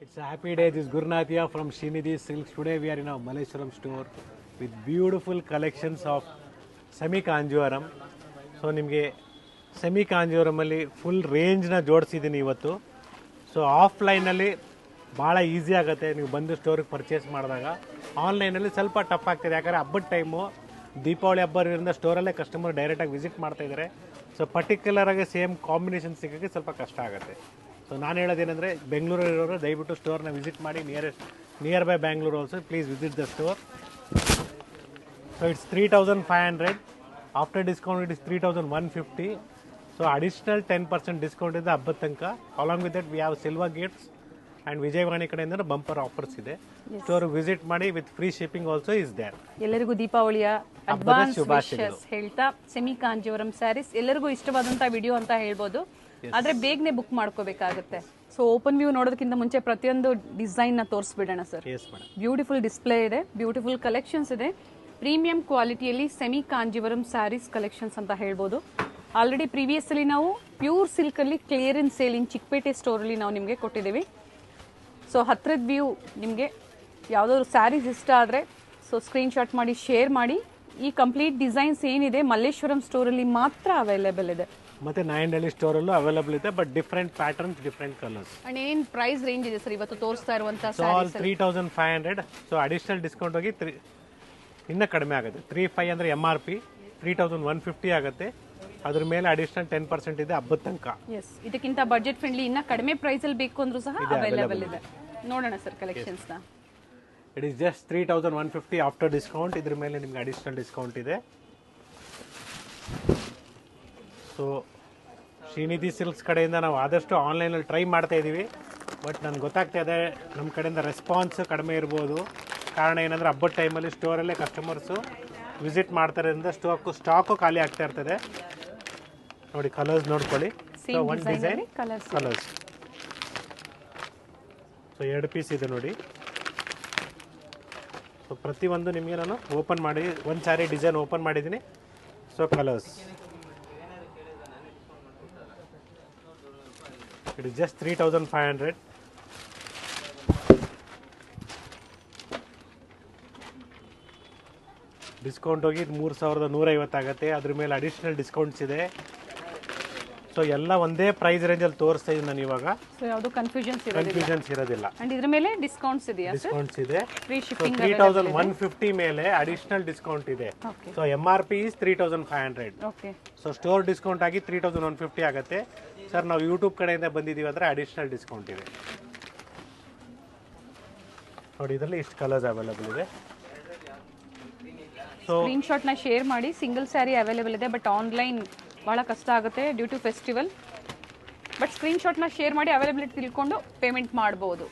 It's a happy day. This is Gurnath here from Srinidhi Silks. Today we are in our Malleshwaram store with beautiful collections of semi Kanjivaram. So ನಿಮಗೆ semi ಕಾಂಜಿವರಮಲ್ಲಿ full ರೇಂಜ್ನ ಜೋಡಿಸಿದ್ದೀನಿ ಇವತ್ತು. So ಆಫ್ಲೈನಲ್ಲಿ ಭಾಳ easy ಆಗುತ್ತೆ ನೀವು ಬಂದು ಸ್ಟೋರಿಗೆ purchase ಮಾಡಿದಾಗ. ಆನ್ಲೈನಲ್ಲಿ ಸ್ವಲ್ಪ tough ಆಗ್ತಿದೆ, ಯಾಕಂದರೆ ಹಬ್ಬದ ಟೈಮು ದೀಪಾವಳಿ ಹಬ್ಬ ಇರೋದ್ರಿಂದ ಸ್ಟೋರಲ್ಲೇ ಕಸ್ಟಮರ್ ಡೈರೆಕ್ಟಾಗಿ ವಿಸಿಟ್ ಮಾಡ್ತಾಯಿದ್ದಾರೆ. ಸೊ ಪರ್ಟಿಕ್ಯುಲರಾಗಿ ಸೇಮ್ ಕಾಂಬಿನೇಷನ್ ಸಿಗೋಕ್ಕೆ ಸ್ವಲ್ಪ ಕಷ್ಟ ಆಗುತ್ತೆ. ಸೊ ನಾನು ಹೇಳೋದೇನೆಂದರೆ ಬೆಂಗಳೂರಲ್ಲಿರೋರು ದಯವಿಟ್ಟು ಸ್ಟೋರ್ನ ವಿಸಿಟ್ ಮಾಡಿ. Near by Bangalore also please visit the store. So it's 3500. After discount it is 3150. So additional 10% discount ಇದೆ ಹಬ್ಬದ ತನಕ. Along with that we have silver gifts and Vijayavani ಕಡೆಯಿಂದ ಬಂಪರ್ ಆಫರ್ಸ್ ಇದೆ. ಸ್ಟೋರ್ ವಿಸಿಟ್ ಮಾಡಿ with free shipping also is there. ಎಲ್ಲರಿಗೂ ದೀಪಾವಳಿಯ advance wishes ಹೇಳ್ತಾ semi Kanjivaram saris ಎಲ್ಲರಿಗೂ ಇಷ್ಟವಾದಂತ ವಿಡಿಯೋ ಅಂತ ಹೇಳ್ಬೋದು. ಆದ್ರೆ ಬೇಗನೆ ಬುಕ್ ಮಾಡ್ಕೋಬೇಕಾಗುತ್ತೆ. ಸೊ ಓಪನ್ ವ್ಯೂ ನೋಡೋದಕ್ಕಿಂತ ಮುಂಚೆ ಪ್ರತಿಯೊಂದು ಡಿಸೈನ್ ನ ತೋರಿಸ್ಬಿಡೋಣ ಸರ್. ಬ್ಯೂಟಿಫುಲ್ ಡಿಸ್ಪ್ಲೇ ಇದೆ, ಬ್ಯೂಟಿಫುಲ್ ಕಲೆಕ್ಷನ್ಸ್ ಇದೆ, ಪ್ರೀಮಿಯಂ ಕ್ವಾಲಿಟಿಯಲ್ಲಿ ಸೆಮಿ ಕಾಂಜಿವರಂ ಸ್ಯಾರೀಸ್ ಕಲೆಕ್ಷನ್ಸ್ ಅಂತ ಹೇಳ್ಬೋದು. ಆಲ್ರೆಡಿ ಪ್ರೀವಿಯಸ್ ಅಲ್ಲಿ ನಾವು ಪ್ಯೂರ್ ಸಿಲ್ಕ್ ಅಲ್ಲಿ clearance sale in Chickpet store ಅಲ್ಲಿ ನಾವು ನಿಮಗೆ ಕೊಟ್ಟಿದ್ದೀವಿ. ಸೊ ಹತ್ರದ ವ್ಯೂ ನಿಮಗೆ ಯಾವುದಾದ್ರು ಸ್ಯಾರೀಸ್ ಇಷ್ಟ ಆದರೆ ಸೊ ಸ್ಕ್ರೀನ್ಶಾಟ್ ಮಾಡಿ ಶೇರ್ ಮಾಡಿ. ಈ ಕಂಪ್ಲೀಟ್ ಡಿಸೈನ್ಸ್ ಏನಿದೆ ಮಲ್ಲೇಶ್ವರಂ ಸ್ಟೋರಲ್ಲಿ ಮಾತ್ರ ಅವೈಲೇಬಲ್ ಇದೆ. ಮತ್ತೆ ನಾಯಂಡಹಳ್ಳಿ ಸ್ಟೋರಲ್ಲೂ ಅವೈಲೇಬಲ್ ಇದೆ, but different patterns, different colours. And ಏನ್ ಪ್ರೈಸ್ ರೇಂಜ್ ಇದೆ ಸರ್ ಇವತ್ತು ತೋರಿಸ್ತಾ ಇರುವಂತ ಸ್ಯಾರೀಸ್? 3500. ಸೊ ಅಡಿಷನಲ್ ಡಿಸ್ಕೌಂಟ್ ಹೋಗಿ ಇನ್ನೂ ಕಡಿಮೆ ಆಗುತ್ತೆ. 35 ಅಂದರೆ MRP 3150 ಆಗುತ್ತೆ. ಅದ್ರ ಮೇಲೆ ಅಡಿಷನಲ್ 10% ಇದೆ ಹಬ್ಬದ ತನಕ. ಎಸ್, ಇದಕ್ಕಿಂತ ಬಜೆಟ್ ಫ್ರೆಂಡ್ಲಿ ಇನ್ನ ಕಡಿಮೆ ಪ್ರೈಸ್ ಅಲ್ಲಿ ಬೇಕು ಅಂದ್ರೂ ಸಹ ಅವೈಲೇಬಲ್ ಇದೆ. ನೋಡೋಣ ಸರ್ ಕಲೆಕ್ಷನ್ಸ್ ನ. It is just 3150 after discount. ಇದ್ರ ಮೇಲೆ ನಿಮ್ಗೆ ಅಡಿಷನಲ್ ಡಿಸ್ಕೌಂಟ್ ಇದೆ. ಸೊ ಶ್ರೀನಿಧಿ ಸಿಲ್ಕ್ಸ್ ಕಡೆಯಿಂದ ನಾವು ಆದಷ್ಟು ಆನ್ಲೈನಲ್ಲಿ ಟ್ರೈ ಮಾಡ್ತಾ ಇದ್ದೀವಿ, ಬಟ್ ನನಗೆ ಗೊತ್ತಾಗ್ತಾ ಇದೆ ನಮ್ಮ ಕಡೆಯಿಂದ ರೆಸ್ಪಾನ್ಸ್ ಕಡಿಮೆ ಇರ್ಬೋದು. ಕಾರಣ ಏನಂದರೆ ಹಬ್ಬದ ಟೈಮಲ್ಲಿ ಸ್ಟೋರಲ್ಲೇ ಕಸ್ಟಮರ್ಸು ವಿಸಿಟ್ ಮಾಡ್ತಾರಿಂದ ಸ್ಟಾಕು ಖಾಲಿ ಆಗ್ತಾ ಇರ್ತದೆ. ನೋಡಿ ಕಲರ್ಸ್ ನೋಡ್ಕೊಳ್ಳಿ. So one design colours. So 2 piece ಇದೆ ನೋಡಿ. ಸೊ ಪ್ರತಿಯೊಂದು ನಿಮಗೆ ನಾನು ಓಪನ್ ಮಾಡಿ ಒಂದು ಸಾರಿ ಡಿಸೈನ್ ಓಪನ್ ಮಾಡಿದ್ದೀನಿ. So colours it is just 3500. ಡಿಸ್ಕೌಂಟ್ ಹೋಗಿ 3150 ಆಗುತ್ತೆ. ಅದ್ರ ಮೇಲೆ ಅಡಿಷನಲ್ ಡಿಸ್ಕೌಂಟ್ಸ್ ಇದೆ. ಸೊ ಎಲ್ಲ ಒಂದೇ ಪ್ರೈಸ್ ರೇಂಜಲ್ಲಿ ತೋರಿಸ್ತಾ ಇದ್ದೀನಿ ನಾನು ಇವಾಗ. ಸೊ ಯಾವುದು ಕನ್ಫ್ಯೂಷನ್ಸ್ ಇರೋದಿಲ್ಲ. ಅಂಡ್ ಇದ್ರ ಮೇಲೆ ಡಿಸ್ಕೌಂಟ್ಸ್ ಇದೆಯಾ? ಡಿಸ್ಕೌಂಟ್ಸ್ ಇದೆ. ಫ್ರೀ ಶಿಪ್ಪಿಂಗ್ 3150 ಮೇಲೆ ಅಡಿಷನಲ್ ಡಿಸ್ಕೌಂಟ್ ಇದೆ. So MRP is 3500. Okay. So store discount ಆಗಿ 3150 ಆಗುತ್ತೆ. ಸರ್ ನಾವು ಯೂಟ್ಯೂಬ್ ಕಡೆಯಿಂದ ಬಂದಿದ್ದೀವಿ ಅಂದರೆ ಅಡಿಷನಲ್ ಡಿಸ್ಕೌಂಟ್ ಇದೆ. ನೋಡಿ ಇದರಲ್ಲಿ ಇಷ್ಟು ಕಲರ್ಸ್ ಅವೈಲೇಬಲ್ ಇದೆ. ಸ್ಕ್ರೀನ್ಶಾಟ್ ನ ಶೇರ್ ಮಾಡಿ. ಸಿಂಗಲ್ ಸ್ಯಾರಿ ಅವೈಲೇಬಲ್ ಇದೆ, ಬಟ್ ಆನ್ಲೈನ್ ಬಹಳ ಕಷ್ಟ ಆಗುತ್ತೆ due to festival. But screenshot ನ ಶೇರ್ ಮಾಡಿ ಅವೈಲೇಬಿಲಿಟಿ ತಿಳ್ಕೊಂಡು ಪೇಮೆಂಟ್ ಮಾಡಬಹುದು.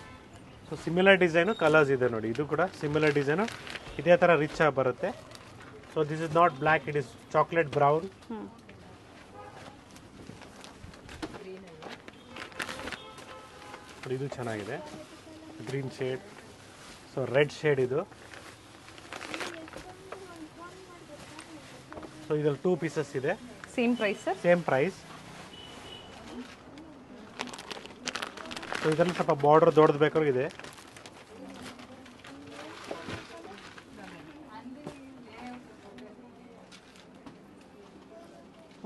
ಸೊ ಸಿಮಿಲರ್ ಡಿಸೈನು ಕಲರ್ಸ್ ಇದೆ ನೋಡಿ. ಇದು ಕೂಡ ಸಿಮಿಲರ್ ಡಿಸೈನು ಇದೇ ಥರ ರಿಚ್ ಆಗಿ ಬರುತ್ತೆ. So this is not black, it is chocolate brown. ಇದು ಚೆನ್ನಾಗಿದೆ, green shade. So red shade ಇದು. ಸೊ ಇದರಲ್ಲಿ 2 ಪೀಸಸ್ ಇದೆ. Same price sir? Same price. So ಇದರಲ್ಲಿ ಸ್ವಲ್ಪ ಬಾರ್ಡರ್ ದೊಡ್ಡದು ಬೇಕಾಗಿದೆ.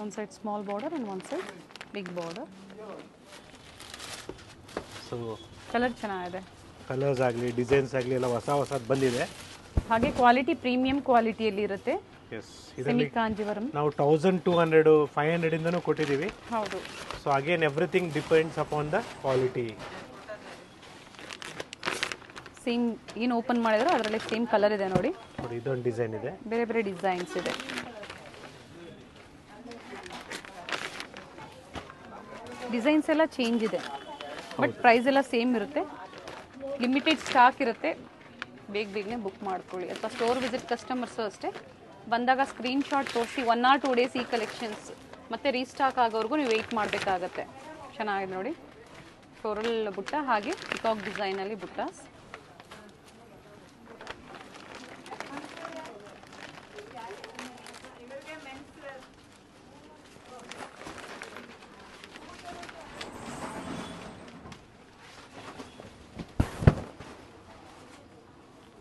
One side small border and one side big border. So colour ಚೆನ್ನಾಗಿದೆ. ಕಲರ್ಸ್ ಆಗಲಿ ಡಿಸೈನ್ಸ್ ಆಗಲಿ ಎಲ್ಲ ಹೊಸದು ಬಂದಿದೆ. ಹಾಗೆ ಕ್ವಾಲಿಟಿ ಪ್ರೀಮಿಯಂ ಕ್ವಾಲಿಟಿಯಲ್ಲಿ ಇರುತ್ತೆ. ಎಸ್, ಸೆಮಿ ಕಾಂಜಿವರಂ ನಾವು 1200 500 ಇಂದನೂ ಕೊಟ್ಟಿದ್ದೀವಿ. ಹೌದು. So again everything depends upon the quality. Same ಏನು ಓಪನ್ ಮಾಡಿದ್ರು ಅದರಲ್ಲಿ ಸೇಮ್ ಕಲರ್ ಇದೆ ನೋಡಿ. ಇದೊಂದು ಡಿಸೈನ್ ಇದೆ, ಬೇರೆ ಬೇರೆ ಡಿಸೈನ್ಸ್ ಇದೆ. ಡಿಸೈನ್ಸ್ ಎಲ್ಲ ಚೇಂಜ್ ಇದೆ, ಬಟ್ ಪ್ರೈಸ್ ಎಲ್ಲ ಸೇಮ್ ಇರುತ್ತೆ. ಲಿಮಿಟೆಡ್ ಸ್ಟಾಕ್ ಇರುತ್ತೆ. ಬೇಗನೆ ಬುಕ್ ಮಾಡ್ಕೊಳ್ಳಿ. ಅಥವಾ ಸ್ಟೋರ್ ವಿಸಿಟ್ ಕಸ್ಟಮರ್ಸು ಅಷ್ಟೇ ಬಂದಾಗ ಸ್ಕ್ರೀನ್ಶಾಟ್ ತೋರಿಸಿ 1 or 2 days ಈ ಕಲೆಕ್ಷನ್ಸ್ ಮತ್ತೆ ರೀಸ್ಟಾಕ್ ಆಗೋವರೆಗೂ ನೀವು ವೆಯ್ಟ್ ಮಾಡಬೇಕಾಗತ್ತೆ. ಚೆನ್ನಾಗಿದೆ ನೋಡಿ. ಫ್ಲೋರಲ್ ಬುಟ್ಟ, ಹಾಗೆ ಪಿಕಾಕ್ ಡಿಸೈನಲ್ಲಿ ಬುಟ್ಟಾಸ್.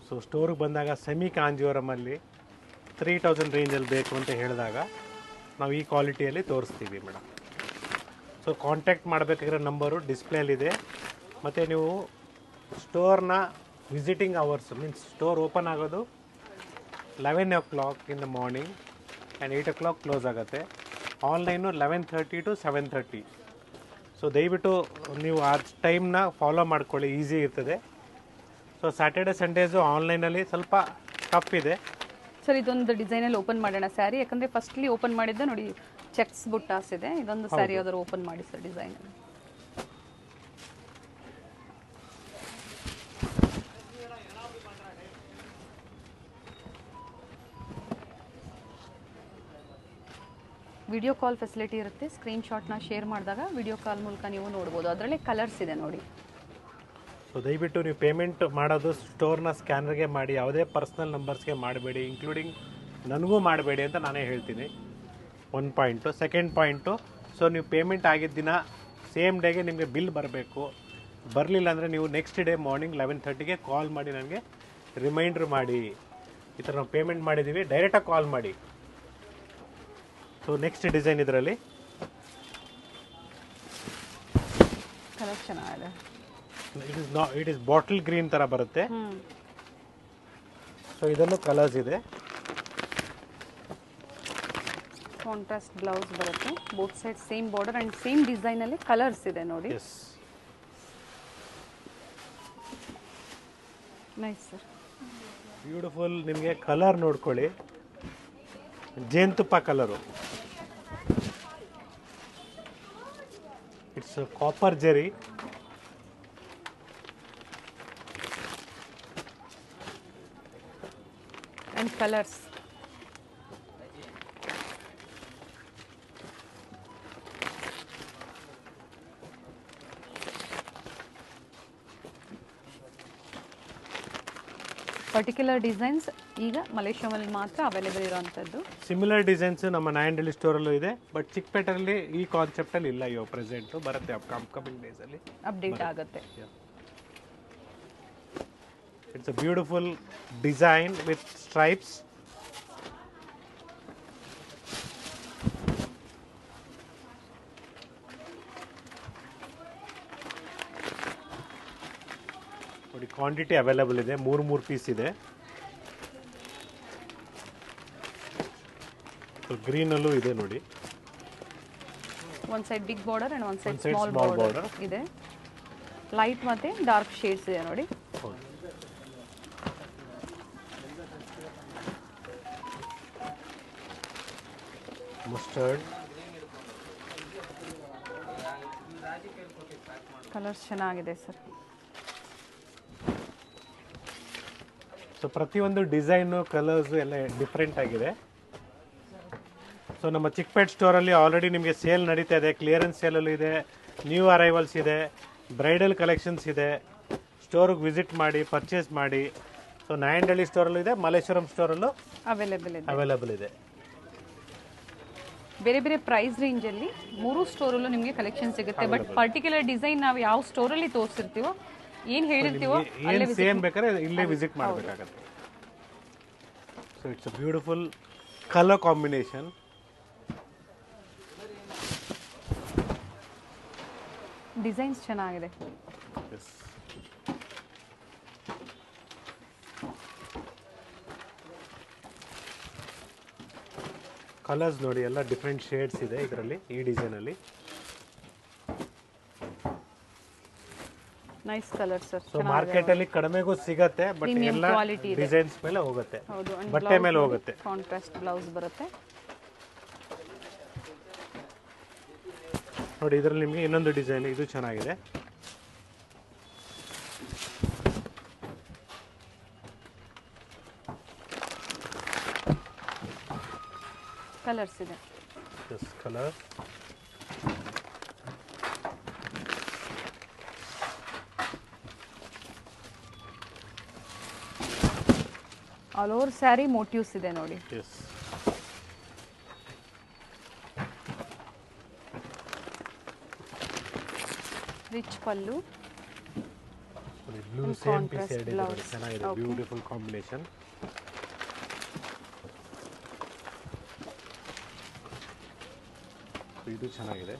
ಸೊ ಸ್ಟೋರಿಗೆ ಬಂದಾಗ ಸೆಮಿ ಕಾಂಜೀವರಮಲ್ಲಿ 3000 ರೇಂಜಲ್ಲಿ ಬೇಕು ಅಂತ ಹೇಳಿದಾಗ ನಾವು ಈ ಕ್ವಾಲಿಟಿಯಲ್ಲಿ ತೋರಿಸ್ತೀವಿ ಮೇಡಮ್. ಸೊ ಕಾಂಟ್ಯಾಕ್ಟ್ ಮಾಡಬೇಕಾಗಿರೋ ನಂಬರು ಡಿಸ್ಪ್ಲೇಲಿದೆ. ಮತ್ತು ನೀವು ಸ್ಟೋರ್ನ visiting hours means store open ಆಗೋದು 11 o'clock in the morning and 8 o'clock close ಆಗುತ್ತೆ. Online 11:30 to 7:30. ಸೊ ದಯವಿಟ್ಟು ನೀವು ಆ ಟೈಮ್ನ ಫಾಲೋ ಮಾಡ್ಕೊಳ್ಳಿ, ಈಸಿ ಇರ್ತದೆ. ಸೊ ಸ್ಯಾಟರ್ಡೆ ಸಂಡೇಸು ಆನ್ಲೈನಲ್ಲಿ ಸ್ವಲ್ಪ ಟಫ್ ಇದೆ. ಸರ್ ಇದೊಂದು ಡಿಸೈನಲ್ಲಿ ಓಪನ್ ಮಾಡೋಣ ಸ್ಯಾರಿ, ಯಾಕಂದರೆ ಫಸ್ಟ್ಲಿ ಓಪನ್ ಮಾಡಿದ್ದೆ ನೋಡಿ ಚೆಕ್ಸ್ ಬುಟ್ಟಾಸ್ ಇದೆ. ಇದೊಂದು ಸ್ಯಾರಿ ಯಾವ್ದಾದ್ರು ಓಪನ್ ಮಾಡಿ sir design. Video call facility ಇರುತ್ತೆ. ಸ್ಕ್ರೀನ್ಶಾಟ್ನ ಶೇರ್ ಮಾಡಿದಾಗ ವಿಡಿಯೋ ಕಾಲ್ ಮೂಲಕ ನೀವು ನೋಡ್ಬೋದು. ಅದರಲ್ಲಿ ಕಲರ್ಸ್ ಇದೆ ನೋಡಿ. ಸೊ ದಯವಿಟ್ಟು ನೀವು ಪೇಮೆಂಟ್ ಮಾಡೋದು ಸ್ಟೋರ್ನ ಸ್ಕ್ಯಾನರ್ಗೆ ಮಾಡಿ, ಯಾವುದೇ ಪರ್ಸ್ನಲ್ ನಂಬರ್ಸ್ಗೆ ಮಾಡಬೇಡಿ, ಇನ್ಕ್ಲೂಡಿಂಗ್ ನನಗೂ ಮಾಡಬೇಡಿ ಅಂತ ನಾನೇ ಹೇಳ್ತೀನಿ. 1 ಪಾಯಿಂಟು. ಸೆಕೆಂಡ್ ಪಾಯಿಂಟು, ಸೊ ನೀವು ಪೇಮೆಂಟ್ ಆಗಿದ್ದ ದಿನ ಸೇಮ್ ಡೇಗೆ ನಿಮಗೆ ಬಿಲ್ ಬರಬೇಕು. ಬರಲಿಲ್ಲ ಅಂದರೆ ನೀವು ನೆಕ್ಸ್ಟ್ ಡೇ ಮಾರ್ನಿಂಗ್ 11:30ಗೆ ಕಾಲ್ ಮಾಡಿ ನನಗೆ ರಿಮೈಂಡ್ರ್ ಮಾಡಿ, ಈ ಥರ ನಾವು ಪೇಮೆಂಟ್ ಮಾಡಿದ್ದೀವಿ, ಡೈರೆಕ್ಟಾಗಿ ಕಾಲ್ ಮಾಡಿ. ಸೊ ನೆಕ್ಸ್ಟ್ ಡಿಸೈನ್ ಇದರಲ್ಲಿ ಕಲರ್ ಚೆನ್ನಾಗಿದೆ. ಇಟ್ ಇಸ್ ಬಾಟಲ್ ಗ್ರೀನ್ ಥರ ಬರುತ್ತೆ. ಸೊ ಇದನ್ನು ಕಲರ್ಸ್ ಇದೆ. ಕಾಂಟ್ರಾಸ್ಟ್ ಬ್ಲೌಸ್ ಬರುತ್ತೆ. Both side same border and same design ಅಲ್ಲಿ ಕಲರ್ಸ್ ಇದೆ ನೋಡಿ. Nice sir, beautiful. ನಿಮಗೆ ಕಲರ್ ನೋಡ್ಕೊಳ್ಳಿ, ಜೇನುತುಪ್ಪ colour. It's copper Jerry. And colours particular designs ಈಗ ಮಲೇಷ್ಯಾದಲ್ಲಿ ಮಾತ್ರ ಅವೈಲೇಬಲ್ ಇರೋವಂಥದ್ದು. ಸಿಮಿಲರ್ ಡಿಸೈನ್ಸ್ ನಮ್ಮ ನಾಯಂಡಳ್ಳಿ ಸ್ಟೋರಲ್ಲೂ ಇದೆ, ಬಟ್ ಚಿಕ್ಕಪೇಟೆಯಲ್ಲಿ ಈ ಕಾನ್ಸೆಪ್ಟಲ್ಲಿ ಇಲ್ಲ. ಇವಾಗ ಪ್ರೆಸೆಂಟು ಬರುತ್ತೆ, ಅಪ್ಕಮಿಂಗ್ ಡೇಸಲ್ಲಿ ಅಪ್ಡೇಟ್ ಆಗುತ್ತೆ. It's a beautiful design with stripes. ನೋಡಿ ಕ್ವಾಂಟಿಟಿ ಅವೈಲೇಬಲ್ ಇದೆ, 3 ಪೀಸ್ ಇದೆ. ಗ್ರೀನಲ್ಲೂ ಇದೆ ನೋಡಿ. ಒಂದು ಸೈಡ್ ಬಿಗ್ ಬಾರ್ಡರ್ ಅಂಡ್ ಒಂದು ಸೈಡ್ ಸ್ಮಾಲ್ ಬಾರ್ಡರ್ ಇದೆ. ಲೈಟ್ ಮತ್ತೆ ಡಾರ್ಕ್ ಶೇಡ್ಸ್ ಇದೆ ನೋಡಿ. ಮಸ್ಟರ್ಡ್ ಕಲರ್ಸ್ ಚೆನ್ನಾಗಿದೆ ಸರ್. ಸೊ ಪ್ರತಿಯೊಂದು ಡಿಸೈನು ಕಲರ್ಸು ಎಲ್ಲ ಡಿಫ್ರೆಂಟ್ ಆಗಿದೆ. ಸೊ ನಮ್ಮ ಚಿಕ್ಕಪೇಟ್ ಸ್ಟೋರಲ್ಲಿ ಆಲ್ರೆಡಿ ನಿಮಗೆ ಸೇಲ್ ನಡೀತಾ ಇದೆ, ಕ್ಲಿಯರೆನ್ಸ್ ಸೇಲಲ್ಲೂ ಇದೆ, ನ್ಯೂ ಅರೈವಲ್ಸ್ ಇದೆ, ಬ್ರೈಡಲ್ ಕಲೆಕ್ಷನ್ಸ್ ಇದೆ. ಸ್ಟೋರಿಗೆ ವಿಸಿಟ್ ಮಾಡಿ, ಪರ್ಚೇಸ್ ಮಾಡಿ. ಸೊ ನಾಯಂಡಳ್ಳಿ ಸ್ಟೋರಲ್ಲೂ ಇದೆ, ಮಲ್ಲೇಶ್ವರಂ ಸ್ಟೋರಲ್ಲೂ ಅವೈಲೇಬಲ್ ಇದೆ. ಬೇರೆ ಬೇರೆ ಪ್ರೈಸ್ ರೇಂಜಲ್ಲಿ 3 ಸ್ಟೋರಲ್ಲೂ ನಿಮಗೆ ಕಲೆಕ್ಷನ್ ಸಿಗುತ್ತೆ. ಬಟ್ ಪರ್ಟಿಕ್ಯುಲರ್ ಡಿಸೈನ್ ನಾವು ಯಾವ ಸ್ಟೋರಲ್ಲಿ ತೋರಿಸಿರ್ತೀವೋ, ಏನು ಹೇಳಿರ್ತೀವೋ ಅಲ್ಲೇ ಸೇಮ್ ಬೇಕಾದ್ರೆ ಇಲ್ಲೇ ವಿಸಿಟ್ ಮಾಡಬೇಕಾಗತ್ತೆ. So it's a beautiful colour combination. Designs ಚೆನ್ನಾಗಿದೆ. ಕಲರ್ಸ್ ನೋಡಿ, ಎಲ್ಲ ಡಿಫ್ರೆಂಟ್ ಶೇಡ್ಸ್ ಇದೆ ಇದರಲ್ಲಿ, ಈ ಡಿಸೈನಲ್ಲಿ. Nice colour sir. So market ಅಲ್ಲಿ ಕಡಿಮೆಗೂ ಸಿಗತ್ತೆ, ಬಟ್ ಎಲ್ಲ ಡಿಸೈನ್ಸ್ ಮೇಲೆ ಹೋಗುತ್ತೆ, ಬಟ್ಟೆ ಮೇಲೆ ಹೋಗುತ್ತೆ. ಕಾಂಟ್ರಾಸ್ಟ್ ಬ್ಲೌಸ್ ಬರುತ್ತೆ ನೋಡಿ. ಇದರಲ್ಲಿ ನಿಮಗೆ ಇನ್ನೊಂದು ಡಿಸೈನ್, ಇದು ಚೆನ್ನಾಗಿದೆ. ಕಲರ್ಸ್ ಇದೆ. Colour all over sari motives ಇದೆ ನೋಡಿ. ರಿಚ್ ಪಲ್ಲು, ಬ್ಲೂ ಸೇಮ್ ಪೀಸ್ ಎರಡಿದೆ ನೋಡಿ, ಚೆನ್ನಾಗಿದೆ, ಬ್ಯೂಟಿಫುಲ್ ಕಾಂಬಿನೇಷನ್. ಇದು ಚೆನ್ನಾಗಿದೆ.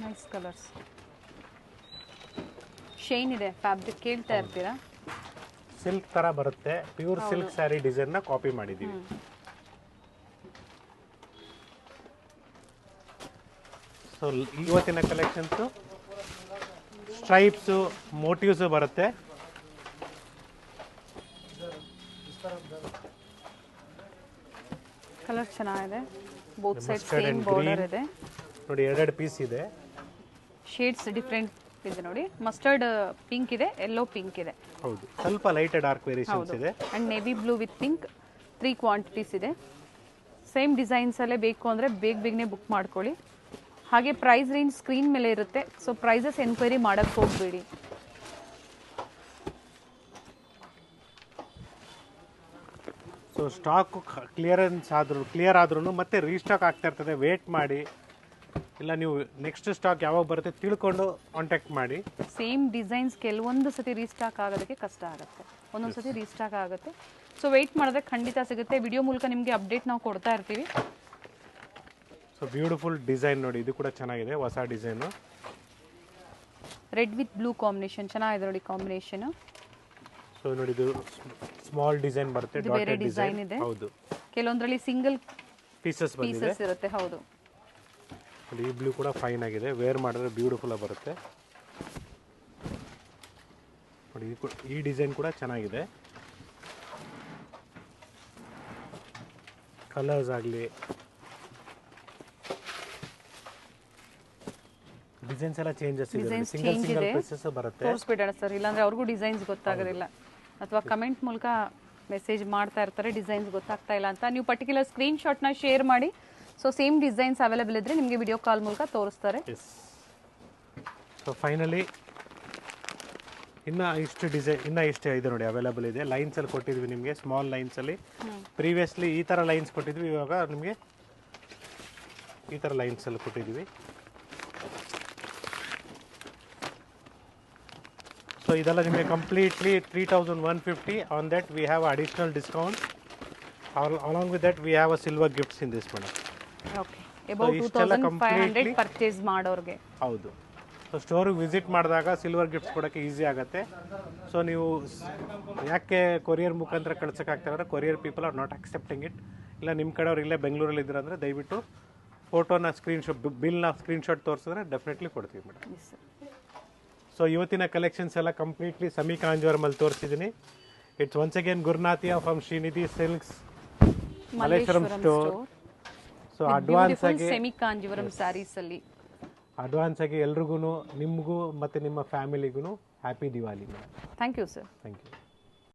Nice colours. ಶೈನ್ ಇದೆ ಫ್ಯಾಬ್ರಿಕ್, ಕೇಳ್ತಾ ಇರ್ತೀರಾ, ಸಿಲ್ಕ್ ತರ ಬರುತ್ತೆ, ಪ್ಯೂರ್ ಸಿಲ್ಕ್ ಸ್ಯಾರಿ ಡಿಸೈನ್ ನ ಕಾಪಿ ಮಾಡಿದೀವಿ. ಸೊ ಇವತ್ತಿನ ಕಲೆಕ್ಷನ್ಸ್ ಸ್ಟ್ರೈಪ್ಸ್ ಮೋಟಿವ್ಸ್ ಬರುತ್ತೆ. ಕಲರ್ ಚೆನ್ನಾಗಿದೆ, ಬೋತ್ ಸೈಡ್ ಸೇಮ್ ಬಾರ್ಡರ್ ಇದೆ ನೋಡಿ, ಎರಡೆರಡು ಪೀಸ್ ಇದೆ. ಶೇಡ್ಸ್ ಡಿಫ್ರೆಂಟ್ ಇದೆ ನೋಡಿ, ಮಸ್ಟರ್ಡ್ ಪಿಂಕ್ ಇದೆ, ಯೆಲ್ಲೋ ಪಿಂಕ್ ಇದೆ. ಹೌದು, ಸ್ವಲ್ಪ ಲೈಟ್ ಡಾರ್ಕ್ ವೇರಿಯೇಷನ್ಸ್ ಇದೆ. And navy blue with pink 3 quantities ಇದೆ. ಸೇಮ್ ಡಿಸೈನ್ಸ್ ಅಲ್ಲೇ ಬೇಕು ಅಂದರೆ ಬೇಗನೆ ಬುಕ್ ಮಾಡ್ಕೊಳ್ಳಿ. ಹಾಗೆ ಪ್ರೈಸ್ ರೇಂಜ್ ಸ್ಕ್ರೀನ್ ಮೇಲೆ ಇರುತ್ತೆ, ಸೊ ಪ್ರೈಸಸ್ ಎನ್ಕ್ವೈರಿ ಮಾಡೋಕ್ಕೆ ಹೋಗಬೇಡಿ. ಸೊ ಸ್ಟಾಕ್ ಕ್ಲಿಯರ್ ಆದ್ರೂ ಮತ್ತೆ ರೀಸ್ಟಾಕ್ ಆಗ್ತಾ ಇರ್ತದೆ. ವೇಟ್ ಮಾಡಿ, ಇಲ್ಲ ನೀವು ನೆಕ್ಸ್ಟ್ ಸ್ಟಾಕ್ ಯಾವಾಗ ಬರುತ್ತೆ ತಿಳ್ಕೊಂಡು ಕಾಂಟ್ಯಾಕ್ಟ್ ಮಾಡಿ. ಸೇಮ್ ಡಿಸೈನ್ಸ್ ಕೆಲವೊಂದು ಸತಿ ರೀಸ್ಟಾಕ್ ಆಗೋದಕ್ಕೆ ಕಷ್ಟ ಆಗುತ್ತೆ, ಒಂದೊಂದು ಸತಿ ರೀಸ್ಟಾಕ್ ಆಗುತ್ತೆ. ಸೊ ವೆಯ್ಟ್ ಮಾಡಿದ್ರೆ ಖಂಡಿತ ಸಿಗುತ್ತೆ. ವಿಡಿಯೋ ಮೂಲಕ ನಿಮಗೆ ಅಪ್ಡೇಟ್ ನಾವು ಕೊಡ್ತಾ ಇರ್ತೀವಿ. ಸೊ ಬ್ಯೂಟಿಫುಲ್ ಡಿಸೈನ್ ನೋಡಿ, ಇದು ಕೂಡ ಚೆನ್ನಾಗಿದೆ, ಹೊಸ design. Red with blue combination ಚೆನ್ನಾಗಿದೆ ನೋಡಿ ಕಾಂಬಿನೇಷನ್. ಸೊ ನೋಡಿ, ಇದು ಸ್ಮಾಲ್ ಡಿಸೈನ್ ಬರುತ್ತೆ, ಬೇರೆ ಡಿಸೈನ್ ಇದೆ. ಹೌದು, ಕೆಲವೊಂದರಲ್ಲಿ ಸಿಂಗಲ್ ಪೀಸಸ್ ಬಂದಿದೆ ಇರುತ್ತೆ. ಹೌದು, ಈ ಬ್ಲೂ ಕೂಡ ಫೈನ್ ಆಗಿದೆ, ವೇರ್ ಮಾಡಿದ್ರೆ ಬ್ಯೂಟಿಫುಲ್ ಆಗಿ ಬರುತ್ತೆ ನೋಡಿ. ಈ ಡಿಸೈನ್ ಕೂಡ ಚೆನ್ನಾಗಿದೆ, ಕಲರ್ಸ್ ಆಗಲಿ ಡಿಸೈನ್ಸ್ ಎಲ್ಲ ಚೇಂಜಸ್ ಇದೆ, ಸಿಂಗಲ್ ಪೀಸಸ್ ಬರುತ್ತೆ. ತೋರಿಸ್ಬಿಡೋಣ ಸರ್, ಇಲ್ಲಾಂದ್ರೆ ಅವ್ರಿಗೂ ಡಿಸೈನ್ಸ್ ಗೊತ್ತಾಗೋದಿಲ್ಲ, ಅಥವಾ ಕಮೆಂಟ್ ಮೂಲಕ ಮೆಸೇಜ್ ಮಾಡ್ತಾ ಇರ್ತಾರೆ ಡಿಸೈನ್ಸ್ ಗೊತ್ತಾಗ್ತಾ ಇಲ್ಲ ಅಂತ. ನೀವು ಪರ್ಟಿಕ್ಯುಲರ್ ಸ್ಕ್ರೀನ್ ಶಾಟ್ನ ಶೇರ್ ಮಾಡಿ. ಸೊ ಸೇಮ್ ಡಿಸೈನ್ಸ್ ಅವೈಲೇಬಲ್ ಇದ್ರೆ ನಿಮಗೆ ವಿಡಿಯೋ ಕಾಲ್ ಮೂಲಕ ತೋರಿಸ್ತಾರೆ. ಸೊ ಫೈನಲಿ ಇನ್ನ ಇಷ್ಟು ಇದೆ ನೋಡಿ ಅವೈಲೇಬಲ್ ಇದೆ. ಲೈನ್ಸ್ ಅಲ್ಲಿ ಕೊಟ್ಟಿದ್ವಿ ನಿಮಗೆ, ಸ್ಮಾಲ್ ಲೈನ್ಸ್ ಅಲ್ಲಿ. ಪ್ರೀವಿಯಸ್ಲಿ ಈ ತರ ಲೈನ್ಸ್ ಕೊಟ್ಟಿದ್ವಿ, ಇವಾಗ ನಿಮಗೆ ಈ ತರ ಲೈನ್ಸ್ ಅಲ್ಲಿ ಕೊಟ್ಟಿದ್ವಿ. ಸೊ ಇದೆಲ್ಲ ನಿಮಗೆ completely 3150. On that we have additional discount. Along with that we have a silver gifts in this madam. Okay, about 2500 purchase ಮಾಡೋರಿಗೆ. ಹೌದು, ಸೊ ಸ್ಟೋರಿಗೆ ವಿಸಿಟ್ ಮಾಡಿದಾಗ ಸಿಲ್ವರ್ ಗಿಫ್ಟ್ಸ್ ಕೊಡೋಕ್ಕೆ ಈಸಿ ಆಗುತ್ತೆ. ಸೊ ನೀವು ಯಾಕೆ ಕೊರಿಯರ್ ಮುಖಾಂತರ ಕಳ್ಸೋಕ್ಕಾಗ್ತಾರೆ, courier people are not accepting it. ಇಲ್ಲ ನಿಮ್ಮ ಕಡೆಯವ್ರು ಇಲ್ಲೇ ಬೆಂಗಳೂರಲ್ಲಿ ಇದ್ರೆ ಅಂದರೆ ದಯವಿಟ್ಟು ಫೋಟೋನ ಬಿಲ್ನ ಸ್ಕ್ರೀನ್ಶಾಟ್ ತೋರಿಸಿದ್ರೆ ಡೆಫಿನೆಟ್ಲಿ ಕೊಡ್ತೀವಿ ಮೇಡಮ್. ಸೊ ಇವತ್ತಿನ ಕಲೆಕ್ಷನ್ಸ್ ಎಲ್ಲ ಕಂಪ್ಲೀಟ್ಲಿ ಸಮಿ ಕಾಂಜೀವರಮಲ್ಲಿ ತೋರಿಸಿದ್ದೀನಿ. It's once again Gurunathiya from Srinidhi silks Malleshwaram store. So advance ಆಗಿ ಸೆಮಿ ಕಾಂಜೀವರಂ ಸ್ಯಾರೀಸ್ ಅಲ್ಲಿ ಅಡ್ವಾನ್ಸ್ ಆಗಿ ಎಲ್ರಿಗೂ, ನಿಮಗೂ ಮತ್ತು ನಿಮ್ಮ ಫ್ಯಾಮಿಲಿಗೂ happy Diwali madam. Thank you sir. Thank you.